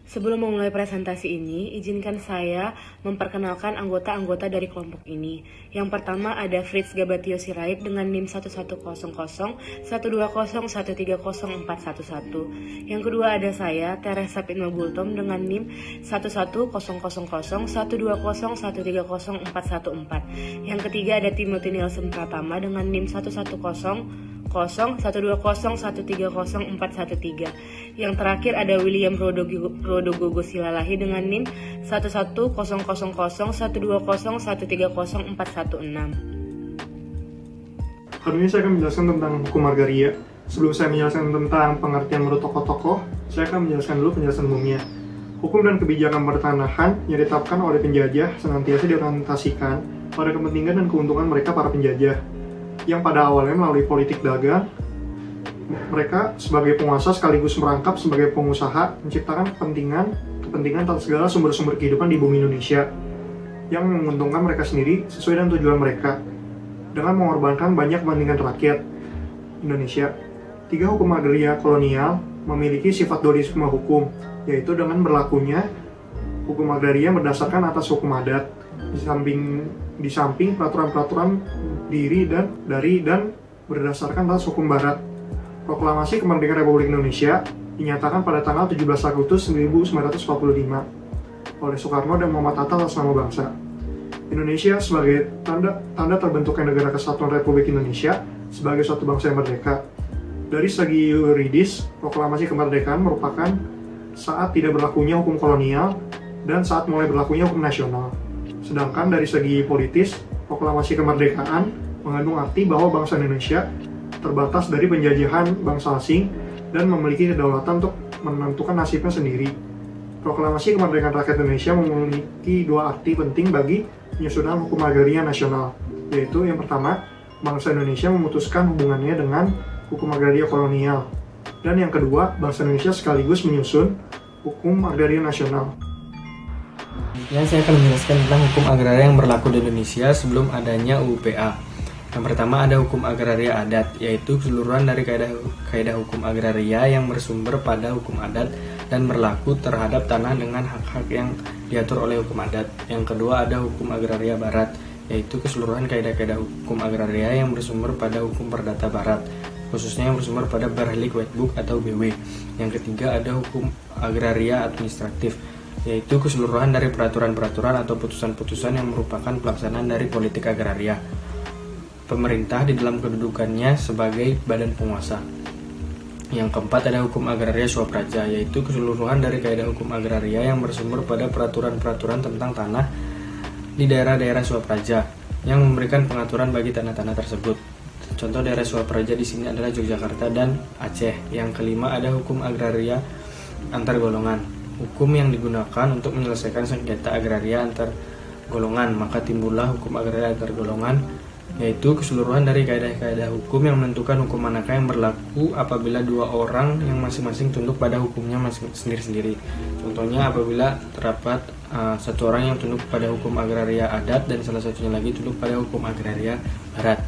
Sebelum memulai presentasi ini, izinkan saya memperkenalkan anggota-anggota dari kelompok ini. Yang pertama ada Fritz Gabatio Sirait dengan NIM 1100 120 130 Yang kedua ada saya, Teresa Pitma Gultom dengan NIM 1100 120 130 Yang ketiga ada Timothy Nielsen Pratama dengan NIM 110 120 130 Yang terakhir ada William Rodogogo Silalahi dengan NIM 1100 120 130 Hari ini saya akan menjelaskan tentang hukum agraria. Sebelum saya menjelaskan tentang pengertian menurut tokoh-tokoh, saya akan menjelaskan dulu penjelasan umumnya. Hukum dan kebijakan pertanahan yang ditetapkan oleh penjajah senantiasa diorientasikan pada kepentingan dan keuntungan mereka para penjajah, yang pada awalnya melalui politik dagang, mereka sebagai penguasa sekaligus merangkap sebagai pengusaha menciptakan kepentingan atas segala sumber-sumber kehidupan di bumi Indonesia yang menguntungkan mereka sendiri sesuai dengan tujuan mereka dengan mengorbankan banyak kepentingan rakyat Indonesia. 3 hukum agraria kolonial memiliki sifat dualisme hukum, yaitu dengan berlakunya hukum agraria berdasarkan atas hukum adat di samping peraturan-peraturan dari dan berdasarkan atas hukum barat. Proklamasi Kemerdekaan Republik Indonesia dinyatakan pada tanggal 17 Agustus 1945 oleh Soekarno dan Muhammad Hatta atas nama bangsa. Indonesia sebagai tanda terbentuknya Negara Kesatuan Republik Indonesia sebagai suatu bangsa yang merdeka. Dari segi yuridis, proklamasi kemerdekaan merupakan saat tidak berlakunya hukum kolonial dan saat mulai berlakunya hukum nasional. Sedangkan dari segi politis, proklamasi kemerdekaan mengandung arti bahwa bangsa Indonesia terbatas dari penjajahan bangsa asing dan memiliki kedaulatan untuk menentukan nasibnya sendiri. Proklamasi Kemerdekaan Rakyat Indonesia memiliki 2 arti penting bagi penyusunan hukum agraria nasional, yaitu yang pertama, bangsa Indonesia memutuskan hubungannya dengan hukum agraria kolonial, dan yang kedua, bangsa Indonesia sekaligus menyusun hukum agraria nasional. Saya akan menjelaskan tentang hukum agraria yang berlaku di Indonesia sebelum adanya UU-PA. Yang pertama ada hukum agraria adat, yaitu keseluruhan dari kaidah hukum agraria yang bersumber pada hukum adat dan berlaku terhadap tanah dengan hak-hak yang diatur oleh hukum adat. Yang kedua ada hukum agraria barat, yaitu keseluruhan kaidah-kaidah hukum agraria yang bersumber pada hukum perdata barat, khususnya yang bersumber pada Berhalik White Book atau BW. Yang ketiga ada hukum agraria administratif, yaitu keseluruhan dari peraturan-peraturan atau putusan-putusan yang merupakan pelaksanaan dari politik agraria pemerintah di dalam kedudukannya sebagai badan penguasa. Yang keempat ada hukum agraria swapraja, yaitu keseluruhan dari kaidah hukum agraria yang bersumber pada peraturan-peraturan tentang tanah di daerah-daerah swapraja yang memberikan pengaturan bagi tanah-tanah tersebut. Contoh daerah swapraja di sini adalah Yogyakarta dan Aceh. Yang kelima ada hukum agraria antar golongan, hukum yang digunakan untuk menyelesaikan sengketa agraria antar golongan, maka timbullah hukum agraria antar golongan, yaitu keseluruhan dari kaidah-kaidah hukum yang menentukan hukum manakah yang berlaku apabila 2 orang yang masing-masing tunduk pada hukumnya sendiri-sendiri. Contohnya apabila terdapat 1 orang yang tunduk pada hukum agraria adat dan salah satunya lagi tunduk pada hukum agraria barat.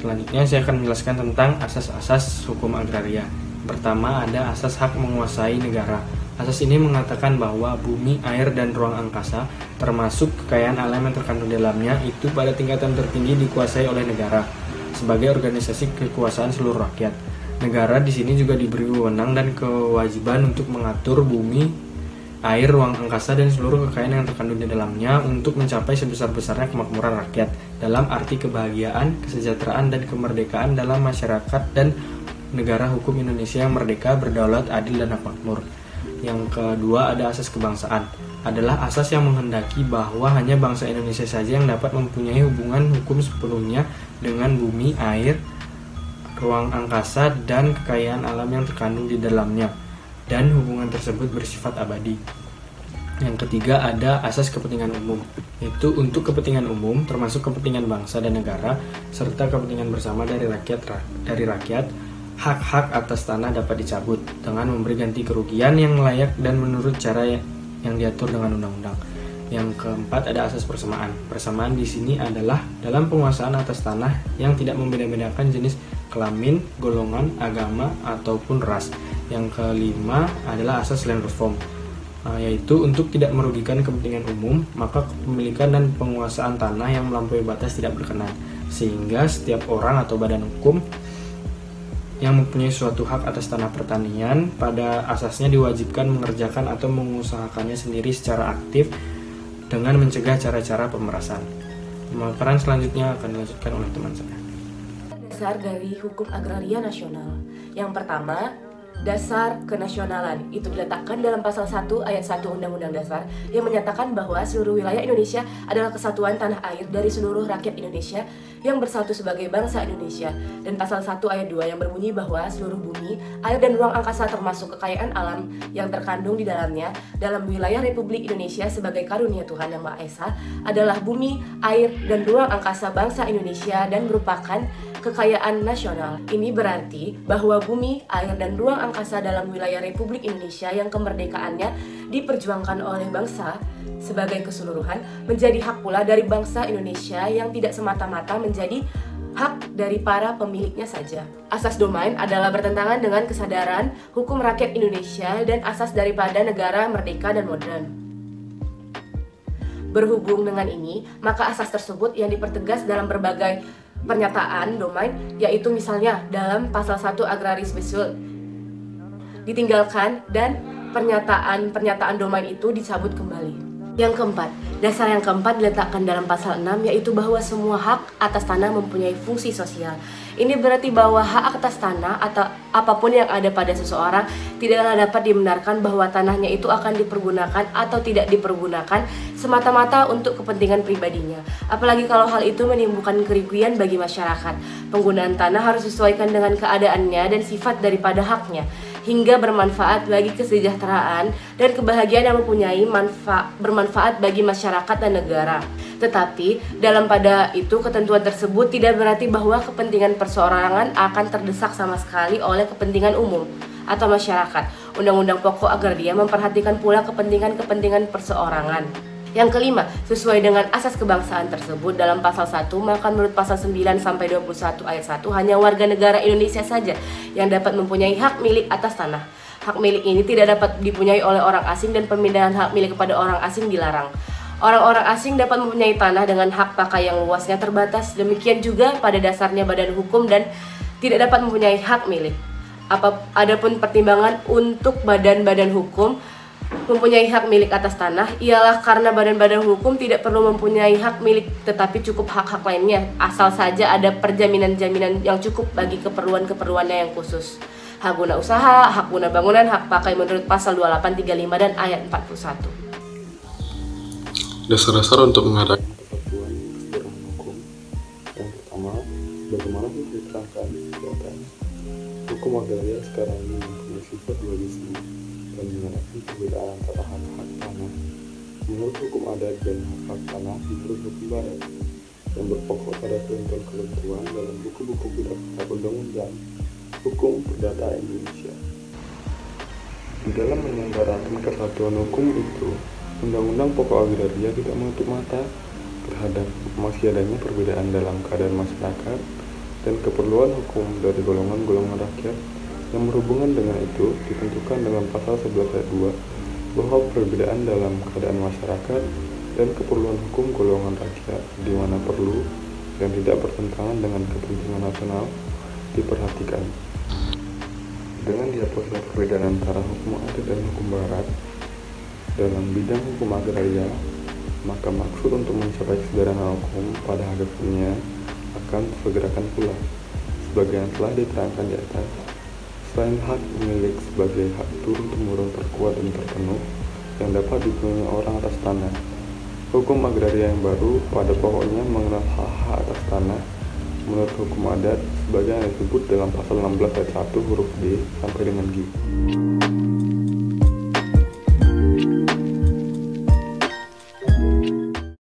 Selanjutnya saya akan menjelaskan tentang asas-asas hukum agraria. Pertama ada asas hak menguasai negara. Asas ini mengatakan bahwa bumi, air, dan ruang angkasa, termasuk kekayaan alam yang terkandung di dalamnya, itu pada tingkatan tertinggi dikuasai oleh negara sebagai organisasi kekuasaan seluruh rakyat. Negara di sini juga diberi wewenang dan kewajiban untuk mengatur bumi, air, ruang angkasa, dan seluruh kekayaan yang terkandung di dalamnya untuk mencapai sebesar-besarnya kemakmuran rakyat dalam arti kebahagiaan, kesejahteraan, dan kemerdekaan dalam masyarakat dan negara hukum Indonesia yang merdeka, berdaulat, adil, dan makmur. Yang kedua ada asas kebangsaan, adalah asas yang menghendaki bahwa hanya bangsa Indonesia saja yang dapat mempunyai hubungan hukum sepenuhnya dengan bumi, air, ruang angkasa, dan kekayaan alam yang terkandung di dalamnya, dan hubungan tersebut bersifat abadi. Yang ketiga ada asas kepentingan umum, yaitu untuk kepentingan umum termasuk kepentingan bangsa dan negara serta kepentingan bersama dari rakyat, hak-hak atas tanah dapat dicabut dengan memberi ganti kerugian yang layak dan menurut cara yang diatur dengan undang-undang. Yang keempat ada asas persamaan. Persamaan di sini adalah dalam penguasaan atas tanah yang tidak membeda-bedakan jenis kelamin, golongan, agama, ataupun ras. Yang kelima adalah asas land reform. yaitu untuk tidak merugikan kepentingan umum, maka kepemilikan dan penguasaan tanah yang melampaui batas tidak berkenan, sehingga setiap orang atau badan hukum yang mempunyai suatu hak atas tanah pertanian pada asasnya diwajibkan mengerjakan atau mengusahakannya sendiri secara aktif dengan mencegah cara-cara pemerasan. Pemaparan selanjutnya akan dilanjutkan oleh teman saya. Dasar dari hukum agraria nasional. Yang pertama, dasar kenasionalan. Itu diletakkan dalam pasal 1 ayat 1 Undang-Undang Dasar yang menyatakan bahwa seluruh wilayah Indonesia adalah kesatuan tanah air dari seluruh rakyat Indonesia yang bersatu sebagai bangsa Indonesia. Dan pasal 1 ayat 2 yang berbunyi bahwa seluruh bumi, air dan ruang angkasa termasuk kekayaan alam yang terkandung di dalamnya dalam wilayah Republik Indonesia sebagai karunia Tuhan Yang Maha Esa adalah bumi, air, dan ruang angkasa bangsa Indonesia dan merupakan kekayaan nasional. Ini berarti bahwa bumi, air, dan ruang angkasa dalam wilayah Republik Indonesia yang kemerdekaannya diperjuangkan oleh bangsa sebagai keseluruhan menjadi hak pula dari bangsa Indonesia yang tidak semata-mata menjadi hak dari para pemiliknya saja. Asas domain adalah bertentangan dengan kesadaran hukum rakyat Indonesia dan asas daripada negara merdeka dan modern. Berhubung dengan ini, maka asas tersebut yang dipertegas dalam berbagai pernyataan domain, yaitu misalnya dalam pasal 1 agraris spesial ditinggalkan dan pernyataan domain itu dicabut kembali. Yang keempat, dasar yang keempat diletakkan dalam pasal 6, yaitu bahwa semua hak atas tanah mempunyai fungsi sosial. Ini berarti bahwa hak atas tanah atau apapun yang ada pada seseorang tidaklah dapat dibenarkan bahwa tanahnya itu akan dipergunakan atau tidak dipergunakan semata-mata untuk kepentingan pribadinya. Apalagi kalau hal itu menimbulkan kerugian bagi masyarakat. Penggunaan tanah harus disesuaikan dengan keadaannya dan sifat daripada haknya, hingga bermanfaat bagi kesejahteraan dan kebahagiaan yang mempunyai bermanfaat bagi masyarakat dan negara. Tetapi dalam pada itu ketentuan tersebut tidak berarti bahwa kepentingan perseorangan akan terdesak sama sekali oleh kepentingan umum atau masyarakat. Undang-Undang Pokok Agraria memperhatikan pula kepentingan perseorangan. Yang kelima, sesuai dengan asas kebangsaan tersebut dalam pasal 1, maka menurut pasal 9 sampai 21 ayat 1 hanya warga negara Indonesia saja yang dapat mempunyai hak milik atas tanah. Hak milik ini tidak dapat dipunyai oleh orang asing dan pemindahan hak milik kepada orang asing dilarang. Orang-orang asing dapat mempunyai tanah dengan hak pakai yang luasnya terbatas. Demikian juga pada dasarnya badan hukum dan tidak dapat mempunyai hak milik. Adapun pertimbangan untuk badan-badan hukum mempunyai hak milik atas tanah ialah karena badan-badan hukum tidak perlu mempunyai hak milik, tetapi cukup hak-hak lainnya asal saja ada perjaminan-jaminan yang cukup bagi keperluan-keperluannya yang khusus. Hak guna usaha, hak guna bangunan, hak pakai menurut pasal 28, 35 dan ayat 41. Dasar-dasar untuk mengadakan persatuan kesejahteraan hukum. Yang pertama, bagaimana diterangkan di atas, hukum agraria sekarang ini mempunyai sifat dualisme dan mengenai perbedaan antara hak-hak tanah menurut hukum adat dan hak-hak tanah menurut hukum barat yang berpokok pada ketentuan dalam buku-buku kitab undang-undang hukum perdata Indonesia. Di dalam menyelenggarakan kesatuan hukum itu, Undang-Undang Pokok Agraria tidak menutup mata terhadap masih adanya perbedaan dalam keadaan masyarakat dan keperluan hukum dari golongan-golongan rakyat. Yang berhubungan dengan itu ditentukan dalam pasal 11 ayat 2 bahwa perbedaan dalam keadaan masyarakat dan keperluan hukum golongan rakyat di mana perlu dan tidak bertentangan dengan kepentingan nasional diperhatikan. Dengan dihapusnya perbedaan antara hukum adat dan hukum barat dalam bidang hukum agraria, maka maksud untuk mencapai kesederhanaan hukum pada hakikatnya akan tergerakkan pula sebagaimana telah diterangkan di atas. Selain hak milik sebagai hak turun-temurun terkuat dan terpenuh yang dapat dipunyai orang atas tanah, hukum agraria yang baru pada pokoknya mengenal hak-hak atas tanah menurut hukum adat sebagaimana disebut dalam pasal 16 ayat 1 huruf D sampai dengan G.